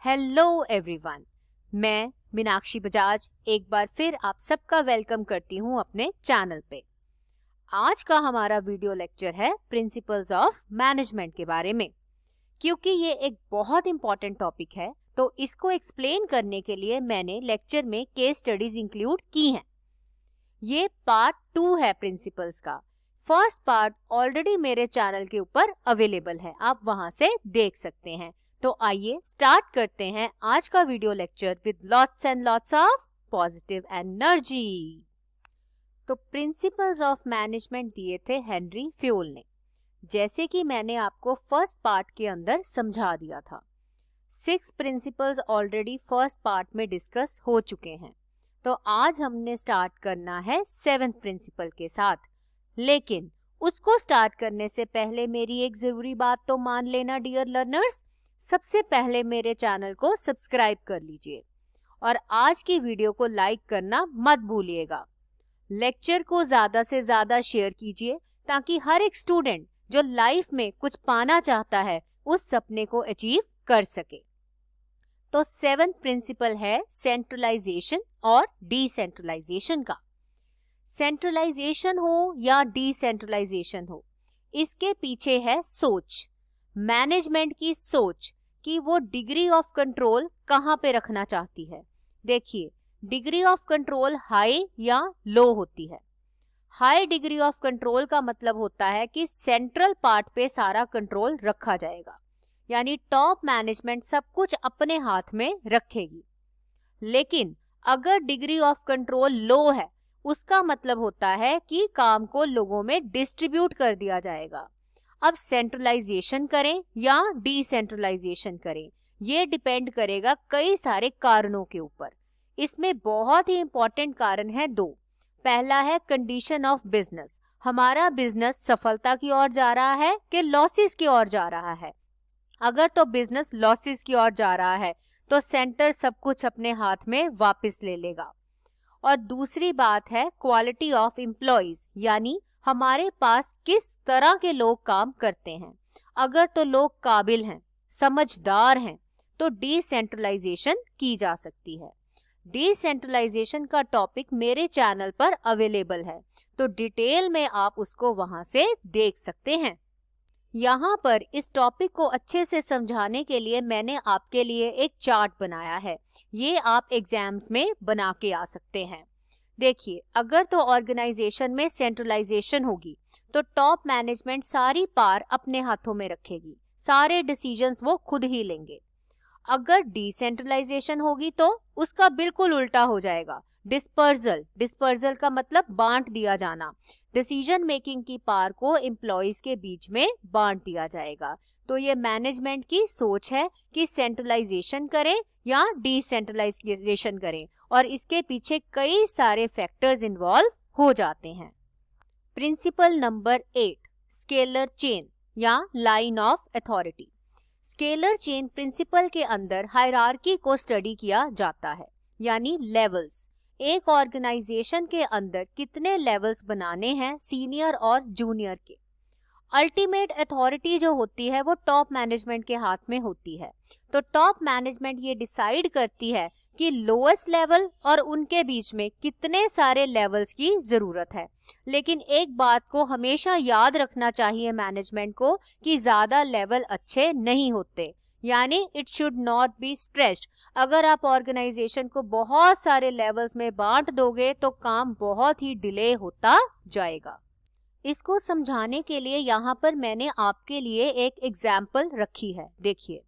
Hello everyone, मैं मीनाक्षी बजाज एक बार फिर आप सबका वेलकम करती हूँ अपने चैनल पे। आज का हमारा वीडियो लेक्चर है प्रिंसिपल्स ऑफ मैनेजमेंट के बारे में। क्योंकि ये एक बहुत इंपॉर्टेंट टॉपिक है तो इसको एक्सप्लेन करने के लिए मैंने लेक्चर में केस स्टडीज इंक्लूड की हैं। ये पार्ट 2 है प्रिंसिपल्स का। फर्स्ट पार्ट ऑलरेडी मेरे चैनल के ऊपर अवेलेबल है, आप वहां से देख सकते हैं। तो आइए स्टार्ट करते हैं आज का video lecture with lots and lots of positive energy. तो प्रिंसिपल्स ऑफ मैनेजमेंट दिए थे हेनरी फ्यूल ने, जैसे कि मैंने आपको फर्स्ट पार्ट के अंदर समझा दिया था। 6 प्रिंसिपल्स ऑलरेडी फर्स्ट पार्ट में डिस्कस हो चुके हैं, तो आज हमने स्टार्ट करना है 7th प्रिंसिपल के साथ। लेकिन उसको स्टार्ट करने से पहले मेरी एक जरूरी बात तो मान लेना डियर लर्नर्स। सबसे पहले मेरे चैनल को सब्सक्राइब कर लीजिए और आज की वीडियो को लाइक करना मत भूलिएगा। लेक्चर को ज्यादा से ज्यादा शेयर कीजिए ताकि हर एक स्टूडेंट जो लाइफ में कुछ पाना चाहता है उस सपने को अचीव कर सके। तो 7th प्रिंसिपल है सेंट्रलाइजेशन और डिसेंट्रलाइजेशन का। सेंट्रलाइजेशन हो या डिसेंट्रलाइजेशन हो, इसके पीछे है सोच, मैनेजमेंट की सोच कि वो डिग्री ऑफ कंट्रोल कहाँ पे रखना चाहती है। देखिए, डिग्री ऑफ कंट्रोल हाई या लो होती है। हाई डिग्री ऑफ कंट्रोल का मतलब होता है कि सेंट्रल पार्ट पे सारा कंट्रोल रखा जाएगा, यानी टॉप मैनेजमेंट सब कुछ अपने हाथ में रखेगी। लेकिन अगर डिग्री ऑफ कंट्रोल लो है, उसका मतलब होता है कि काम को लोगों में डिस्ट्रीब्यूट कर दिया जाएगा। अब सेंट्रलाइजेशन करें या डिसेंट्रलाइजेशन करें, ये डिपेंड करेगा कई सारे कारणों के ऊपर। इसमें बहुत ही इंपॉर्टेंट कारण है 2। पहला है कंडीशन ऑफ बिजनेस, हमारा बिजनेस सफलता की ओर जा रहा है कि लॉसेस की ओर जा रहा है। अगर तो बिजनेस लॉसेस की ओर जा रहा है तो सेंटर सब कुछ अपने हाथ में वापस ले लेगा। और दूसरी बात है क्वालिटी ऑफ एम्प्लॉइज, यानी हमारे पास किस तरह के लोग काम करते हैं। अगर तो लोग काबिल हैं, समझदार हैं, तो डिसेंट्रलाइजेशन की जा सकती है। डिसेंट्रलाइजेशन का टॉपिक मेरे चैनल पर अवेलेबल है, तो डिटेल में आप उसको वहां से देख सकते हैं। यहाँ पर इस टॉपिक को अच्छे से समझाने के लिए मैंने आपके लिए एक चार्ट बनाया है, ये आप एग्जाम्स में बना के आ सकते हैं। देखिए, अगर तो ऑर्गेनाइजेशन में सेंट्रलाइजेशन होगी तो टॉप मैनेजमेंट सारी पार अपने हाथों में रखेगी, सारे डिसीजंस वो खुद ही लेंगे। अगर डिसेंट्रलाइजेशन होगी तो उसका बिल्कुल उल्टा हो जाएगा, डिस्पर्सल। डिस्पर्सल का मतलब बांट दिया जाना, डिसीजन मेकिंग की पार को एम्प्लॉइज के बीच में बांट दिया जाएगा। तो ये मैनेजमेंट की सोच है कि सेंट्रलाइजेशन करें या डिसेंट्रलाइजेशन करें, और इसके पीछे कई सारे फैक्टर्स इन्वॉल्व हो जाते हैं। प्रिंसिपल नंबर 8, स्केलर चेन या line of authority. Scalar chain principle के अंदर हायरार्की को स्टडी किया जाता है, यानी लेवल्स। एक ऑर्गेनाइजेशन के अंदर कितने लेवल्स बनाने हैं सीनियर और जूनियर के। अल्टीमेट अथॉरिटी जो होती है वो टॉप मैनेजमेंट के हाथ में होती है। तो टॉप मैनेजमेंट ये डिसाइड करती है कि लोएस्ट लेवल और उनके बीच में कितने सारे लेवल्स की जरूरत है। लेकिन एक बात को हमेशा याद रखना चाहिए मैनेजमेंट को कि ज्यादा लेवल अच्छे नहीं होते, यानी it should not be stressed. अगर आप ऑर्गेनाइजेशन को बहुत सारे लेवल्स में बांट दोगे तो काम बहुत ही डिले होता जाएगा। इसको समझाने के लिए यहाँ पर मैंने आपके लिए एक एग्जाम्पल रखी है। देखिए,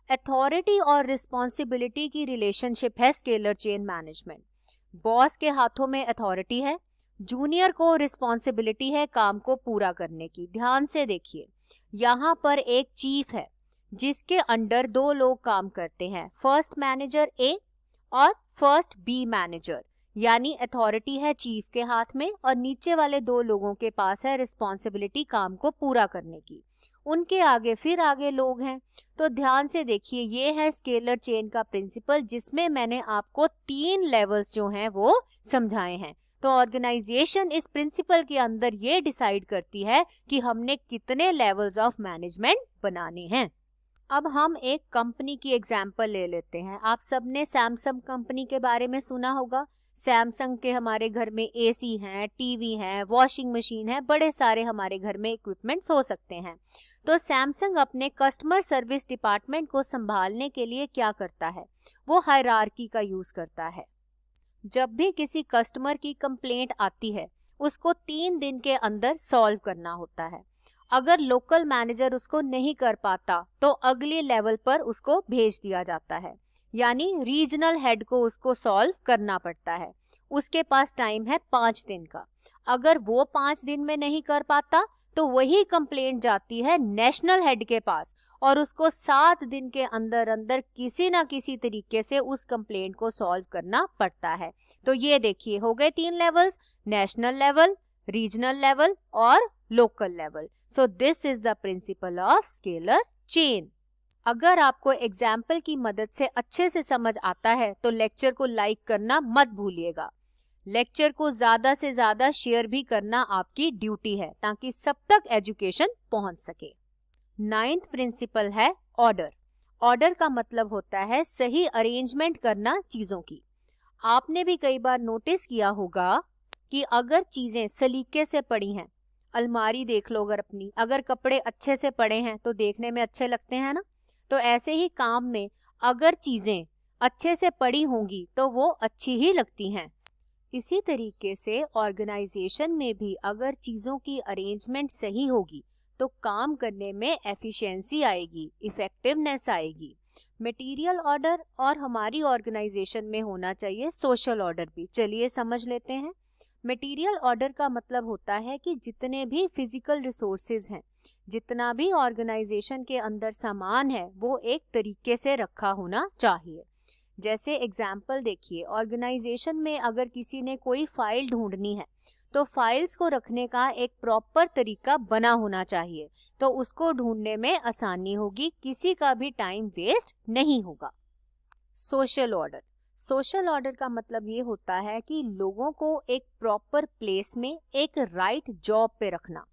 अथॉरिटी और रिस्पॉन्सिबिलिटी की रिलेशनशिप है स्केलर चेन मैनेजमेंट। बॉस के हाथों में अथॉरिटी है, जूनियर को रिस्पॉन्सिबिलिटी है काम को पूरा करने की। ध्यान से देखिए, यहाँ पर एक चीफ है जिसके अंडर 2 लोग काम करते हैं, फर्स्ट मैनेजर ए और फर्स्ट बी मैनेजर, यानी अथॉरिटी है चीफ के हाथ में और नीचे वाले 2 लोगों के पास है रिस्पॉन्सिबिलिटी काम को पूरा करने की। उनके आगे फिर आगे लोग हैं। तो ध्यान से देखिए, ये है स्केलर चेन का प्रिंसिपल, जिसमें मैंने आपको 3 लेवल्स जो हैं वो समझाए हैं। तो ऑर्गेनाइजेशन इस प्रिंसिपल के अंदर ये डिसाइड करती है कि हमने कितने लेवल्स ऑफ मैनेजमेंट बनाने हैं। अब हम एक कंपनी की एग्जाम्पल ले लेते हैं। आप सबने सैमसंग कंपनी के बारे में सुना होगा। सैमसंग के हमारे घर में एसी हैं, टीवी हैं, वॉशिंग मशीन है, बड़े सारे हमारे घर में इक्विपमेंट्स हो सकते हैं। तो सैमसंग अपने कस्टमर सर्विस डिपार्टमेंट को संभालने के लिए क्या करता है, वो हायरार्की का यूज करता है। जब भी किसी कस्टमर की कंप्लेंट आती है उसको 3 दिन के अंदर सॉल्व करना होता है। अगर लोकल मैनेजर उसको नहीं कर पाता तो अगले लेवल पर उसको भेज दिया जाता है, यानी रीजनल हेड को उसको सॉल्व करना पड़ता है। उसके पास टाइम है 5 दिन का। अगर वो 5 दिन में नहीं कर पाता तो वही कंप्लेंट जाती है नेशनल हेड के पास और उसको 7 दिन के अंदर अंदर किसी ना किसी तरीके से उस कंप्लेंट को सॉल्व करना पड़ता है। तो ये देखिए हो गए 3 levels, national level, regional level और local level. So this is the principle of scalar chain. अगर आपको एग्जाम्पल की मदद से अच्छे से समझ आता है तो लेक्चर को लाइक करना मत भूलिएगा। लेक्चर को ज्यादा से ज्यादा शेयर भी करना आपकी ड्यूटी है ताकि सब तक एजुकेशन पहुंच सके। 9th प्रिंसिपल है ऑर्डर। ऑर्डर का मतलब होता है सही अरेंजमेंट करना चीजों की। आपने भी कई बार नोटिस किया होगा कि अगर चीजें सलीके से पड़ी हैं, अलमारी देख लो अगर अपनी, अगर कपड़े अच्छे से पड़े हैं तो देखने में अच्छे लगते हैं ना। तो ऐसे ही काम में अगर चीजें अच्छे से पड़ी होंगी तो वो अच्छी ही लगती हैं। इसी तरीके से ऑर्गेनाइजेशन में भी अगर चीजों की अरेंजमेंट सही होगी तो काम करने में एफिशिएंसी आएगी, इफेक्टिवनेस आएगी। मटेरियल ऑर्डर और हमारी ऑर्गेनाइजेशन में होना चाहिए सोशल ऑर्डर भी। चलिए समझ लेते हैं। मटेरियल ऑर्डर का मतलब होता है कि जितने भी फिजिकल रिसोर्सेज हैं, जितना भी ऑर्गेनाइजेशन के अंदर सामान है वो एक तरीके से रखा होना चाहिए। जैसे एग्जाम्पल देखिए, ऑर्गेनाइजेशन में अगर किसी ने कोई फाइल ढूंढनी है तो फाइल्स को रखने का एक प्रॉपर तरीका बना होना चाहिए, तो उसको ढूंढने में आसानी होगी, किसी का भी टाइम वेस्ट नहीं होगा। Social order. सोशल ऑर्डर का मतलब ये होता है कि लोगों को एक प्रॉपर प्लेस में एक राइट जॉब पे रखना।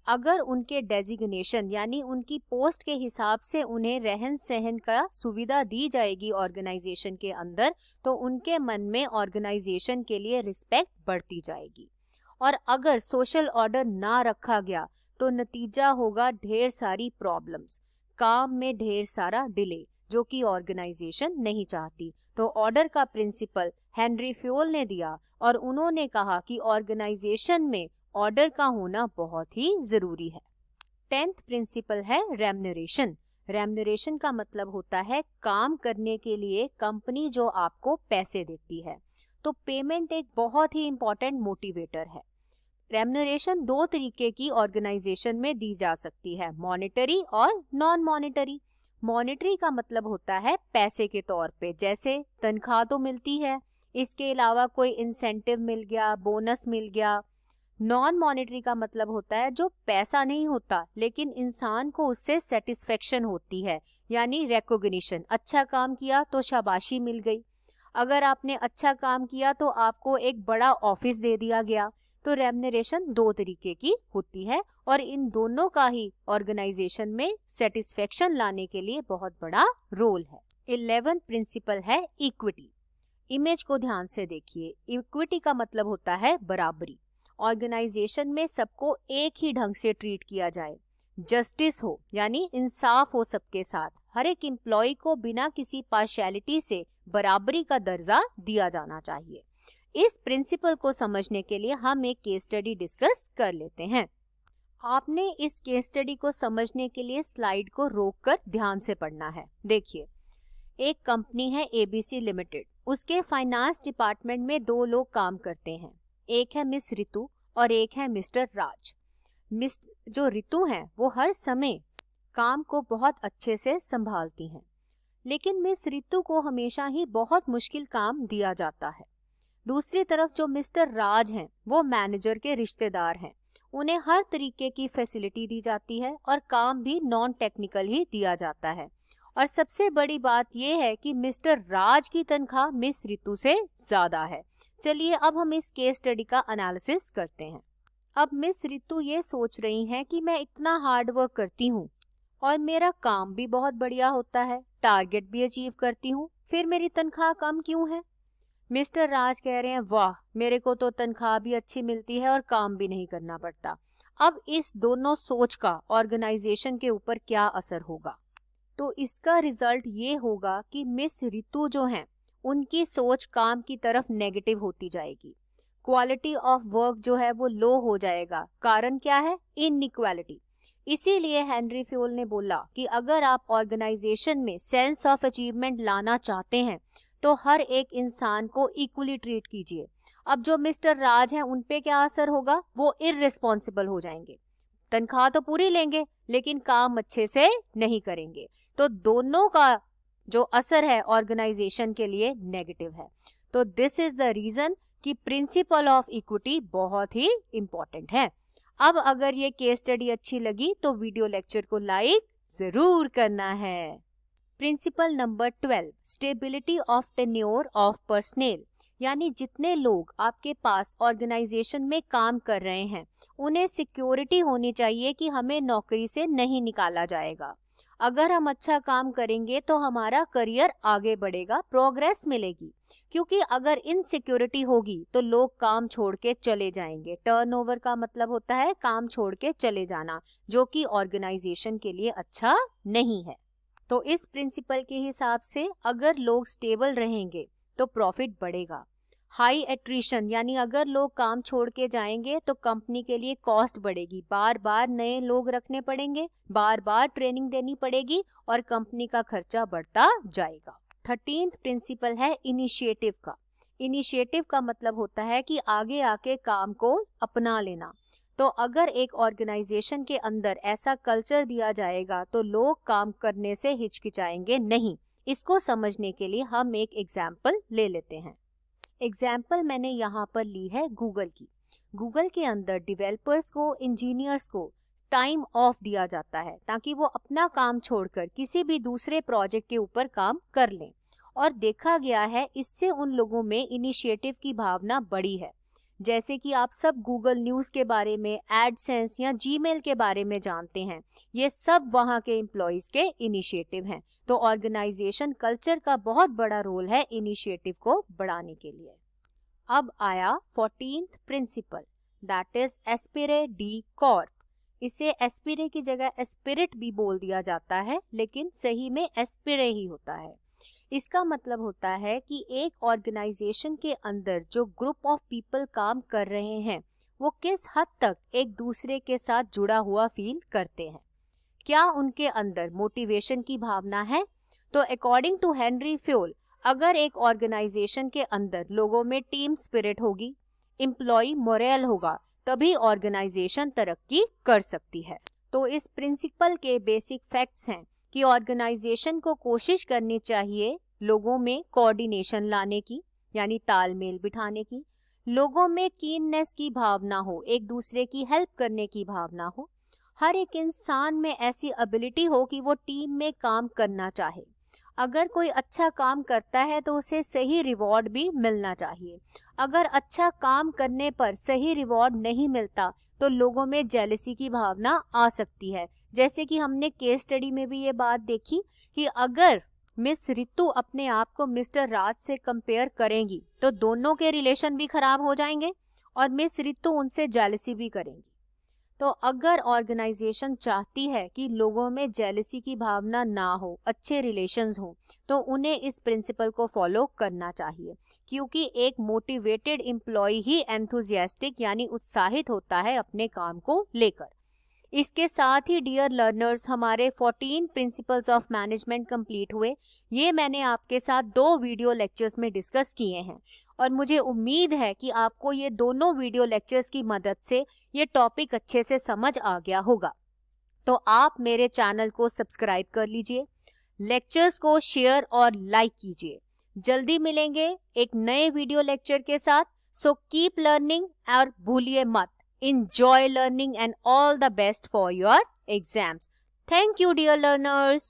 अगर उनके डेजिग्नेशन यानी उनकी पोस्ट के हिसाब से उन्हें रहन सहन का सुविधा दी जाएगी ऑर्गेनाइजेशन के अंदर, तो उनके मन में ऑर्गेनाइजेशन के लिए रिस्पेक्ट बढ़ती जाएगी। और अगर सोशल ऑर्डर ना रखा गया तो नतीजा होगा ढेर सारी प्रॉब्लम्स, काम में ढेर सारा डिले, जो कि ऑर्गेनाइजेशन नहीं चाहती। तो ऑर्डर का प्रिंसिपल हेनरी फ्योल ने दिया और उन्होंने कहा कि ऑर्गेनाइजेशन में ऑर्डर का होना बहुत ही जरूरी है। 10th प्रिंसिपल है रेम्यूनरेशन। रेम्यूनरेशन का मतलब होता है काम करने के लिए कंपनी जो आपको पैसे देती है। तो पेमेंट एक बहुत ही इंपॉर्टेंट मोटिवेटर है। रेम्यूनरेशन 2 तरीके की ऑर्गेनाइजेशन में दी जा सकती है, मॉनेटरी और नॉन मॉनेटरी। मॉनेटरी का मतलब होता है पैसे के तौर पे, जैसे तनख्वाह तो मिलती है, इसके अलावा कोई इंसेंटिव मिल गया, बोनस मिल गया। नॉन मॉनेटरी का मतलब होता है जो पैसा नहीं होता लेकिन इंसान को उससे सेटिस्फेक्शन होती है, यानी रिकॉग्निशन। अच्छा काम किया तो शाबाशी मिल गई, अगर आपने अच्छा काम किया तो आपको एक बड़ा ऑफिस दे दिया गया। तो रेम्यूनरेशन 2 तरीके की होती है और इन दोनों का ही ऑर्गेनाइजेशन में सेटिस्फेक्शन लाने के लिए बहुत बड़ा रोल है। 11th प्रिंसिपल है इक्विटी। इमेज को ध्यान से देखिए। इक्विटी का मतलब होता है बराबरी। ऑर्गेनाइजेशन में सबको एक ही ढंग से ट्रीट किया जाए, जस्टिस हो यानी इंसाफ हो सबके साथ, हर एक एम्प्लॉय को बिना किसी पार्शियलिटी से बराबरी का दर्जा दिया जाना चाहिए। इस प्रिंसिपल को समझने के लिए हम एक केस स्टडी डिस्कस कर लेते हैं। आपने इस केस स्टडी को समझने के लिए स्लाइड को रोककर ध्यान से पढ़ना है। देखिए, एक कंपनी है एबीसी लिमिटेड, उसके फाइनेंस डिपार्टमेंट में 2 लोग काम करते हैं, एक है मिस रितु और एक है मिस्टर राज। जो रितु हैं वो हर समय काम को बहुत अच्छे से संभालती हैं, लेकिन मिस रितु को हमेशा ही बहुत मुश्किल काम दिया जाता है। दूसरी तरफ जो मिस्टर राज हैं वो मैनेजर के रिश्तेदार हैं, उन्हें हर तरीके की फैसिलिटी दी जाती है और काम भी नॉन टेक्निकल ही दिया जाता है। और सबसे बड़ी बात यह है कि मिस्टर राज की तनख्वाह मिस रितु से ज्यादा है। चलिए अब हम इस केस स्टडी का एनालिसिस करते हैं। अब मिस रितु ये सोच रही हैं कि मैं इतना हार्ड वर्क करती हूँ, और मेरा काम भी बहुत बढ़िया होता है, टारगेट भी अचीव करती हूँ, फिर मेरी तनख्वाह कम क्यों है? मिस्टर राज कह रहे हैं, वाह, मेरे को तो तनख्वाह भी अच्छी मिलती है और काम भी नहीं करना पड़ता। अब इस दोनों सोच का ऑर्गेनाइजेशन के ऊपर क्या असर होगा? तो इसका रिजल्ट ये होगा कि मिस रितु जो हैं, उनकी सोच काम की तरफ नेगेटिव होती जाएगी। क्वालिटी ऑफ वर्क जो है वो लो हो जाएगा। कारण क्या है? इनइक्वालिटी। इसीलिए हेनरी फ्योल ने बोला कि अगर आप ऑर्गेनाइजेशन में सेंस ऑफ अचीवमेंट लाना चाहते हैं तो हर एक इंसान को इक्वली ट्रीट कीजिए। अब जो मिस्टर राज हैं उन पे क्या असर होगा? वो इररिस्पॉन्सिबल हो जाएंगे, तनख्वाह तो पूरी लेंगे लेकिन काम अच्छे से नहीं करेंगे। तो दोनों का जो असर है ऑर्गेनाइजेशन के लिए नेगेटिव है। तो दिस इज द रीजन कि प्रिंसिपल ऑफ इक्विटी बहुत ही इंपॉर्टेंट है। अब अगर ये केस स्टडी अच्छी लगी तो वीडियो लेक्चर को लाइक जरूर करना है। Principle number 12, stability of tenure of personnel, यानी जितने लोग आपके पास ऑर्गेनाइजेशन में काम कर रहे हैं उन्हें सिक्योरिटी होनी चाहिए कि हमें नौकरी से नहीं निकाला जाएगा। अगर हम अच्छा काम करेंगे तो हमारा करियर आगे बढ़ेगा, प्रोग्रेस मिलेगी। क्योंकि अगर इनसिक्योरिटी होगी तो लोग काम छोड़ के चले जाएंगे। टर्नओवर का मतलब होता है काम छोड़ के चले जाना, जो कि ऑर्गेनाइजेशन के लिए अच्छा नहीं है। तो इस प्रिंसिपल के हिसाब से अगर लोग स्टेबल रहेंगे तो प्रॉफिट बढ़ेगा। हाई एट्रिशन, यानी अगर लोग काम छोड़ के जाएंगे तो कंपनी के लिए कॉस्ट बढ़ेगी, बार बार नए लोग रखने पड़ेंगे, बार बार ट्रेनिंग देनी पड़ेगी और कंपनी का खर्चा बढ़ता जाएगा। 13th प्रिंसिपल है इनिशिएटिव का। इनिशिएटिव का मतलब होता है कि आगे आके काम को अपना लेना। तो अगर एक ऑर्गेनाइजेशन के अंदर ऐसा कल्चर दिया जाएगा तो लोग काम करने से हिचकिचाएंगे नहीं। इसको समझने के लिए हम एक एग्जाम्पल ले लेते हैं। एग्जाम्पल मैंने यहाँ पर ली है गूगल की। गूगल के अंदर डेवलपर्स को, इंजीनियर्स को टाइम ऑफ दिया जाता है ताकि वो अपना काम छोड़कर किसी भी दूसरे प्रोजेक्ट के ऊपर काम कर लें। और देखा गया है इससे उन लोगों में इनिशिएटिव की भावना बढ़ी है। जैसे कि आप सब गूगल न्यूज़ के बारे में, एडसेंस या जीमेल के बारे में जानते हैं, ये सब वहाँ के एम्प्लॉयज के इनिशिएटिव हैं। तो ऑर्गेनाइजेशन कल्चर का बहुत बड़ा रोल है इनिशिएटिव को बढ़ाने के लिए। अब आया 14th principle, that is esprit de corps. इसे एस्पिरे की जगह एस्पिरिट भी बोल दिया जाता है, लेकिन सही में एस्पिरे ही होता है। इसका मतलब होता है कि एक ऑर्गेनाइजेशन के अंदर जो ग्रुप ऑफ पीपल काम कर रहे हैं वो किस हद तक एक दूसरे के साथ जुड़ा हुआ फील करते हैं। क्या उनके अंदर मोटिवेशन की भावना है? तो अकॉर्डिंग टू हेनरी फ्योल, अगर एक ऑर्गेनाइजेशन के अंदर लोगों में टीम स्पिरिट होगी, एम्प्लॉय मोरल होगा, तभी ऑर्गेनाइजेशन तरक्की कर सकती है। तो इस प्रिंसिपल के बेसिक फैक्ट्स हैं कि ऑर्गेनाइजेशन को कोशिश करनी चाहिए लोगों में कोऑर्डिनेशन लाने की, यानी तालमेल बिठाने की, लोगों में कीननेस की भावना हो, एक दूसरे की हेल्प करने की भावना हो, हर एक इंसान में ऐसी एबिलिटी हो कि वो टीम में काम करना चाहे। अगर कोई अच्छा काम करता है तो उसे सही रिवॉर्ड भी मिलना चाहिए। अगर अच्छा काम करने पर सही रिवॉर्ड नहीं मिलता तो लोगों में जेलसी की भावना आ सकती है। जैसे कि हमने केस स्टडी में भी ये बात देखी कि अगर मिस रितु अपने आप को मिस्टर राज से कंपेयर करेंगी तो दोनों के रिलेशन भी खराब हो जाएंगे और मिस रितु उनसे जेलसी भी करेंगी। तो अगर ऑर्गेनाइजेशन चाहती है कि लोगों में जेलसी की भावना ना हो, अच्छे रिलेशंस हो, तो उन्हें इस प्रिंसिपल को फॉलो करना चाहिए, क्योंकि एक मोटिवेटेड एम्प्लॉय ही एंथुसियास्टिक यानी उत्साहित होता है अपने काम को लेकर। इसके साथ ही डियर लर्नर्स, हमारे 14 प्रिंसिपल्स ऑफ मैनेजमेंट कंप्लीट हुए। ये मैंने आपके साथ 2 वीडियो लेक्चर्स में डिस्कस किए हैं और मुझे उम्मीद है कि आपको ये दोनों वीडियो लेक्चर्स की मदद से ये टॉपिक अच्छे से समझ आ गया होगा। तो आप मेरे चैनल को सब्सक्राइब कर लीजिए, लेक्चर्स को शेयर और लाइक कीजिए। जल्दी मिलेंगे एक नए वीडियो लेक्चर के साथ। सो कीप लर्निंग और भूलिए मत, enjoy learning and all the best for your exams. Thank you, dear learners.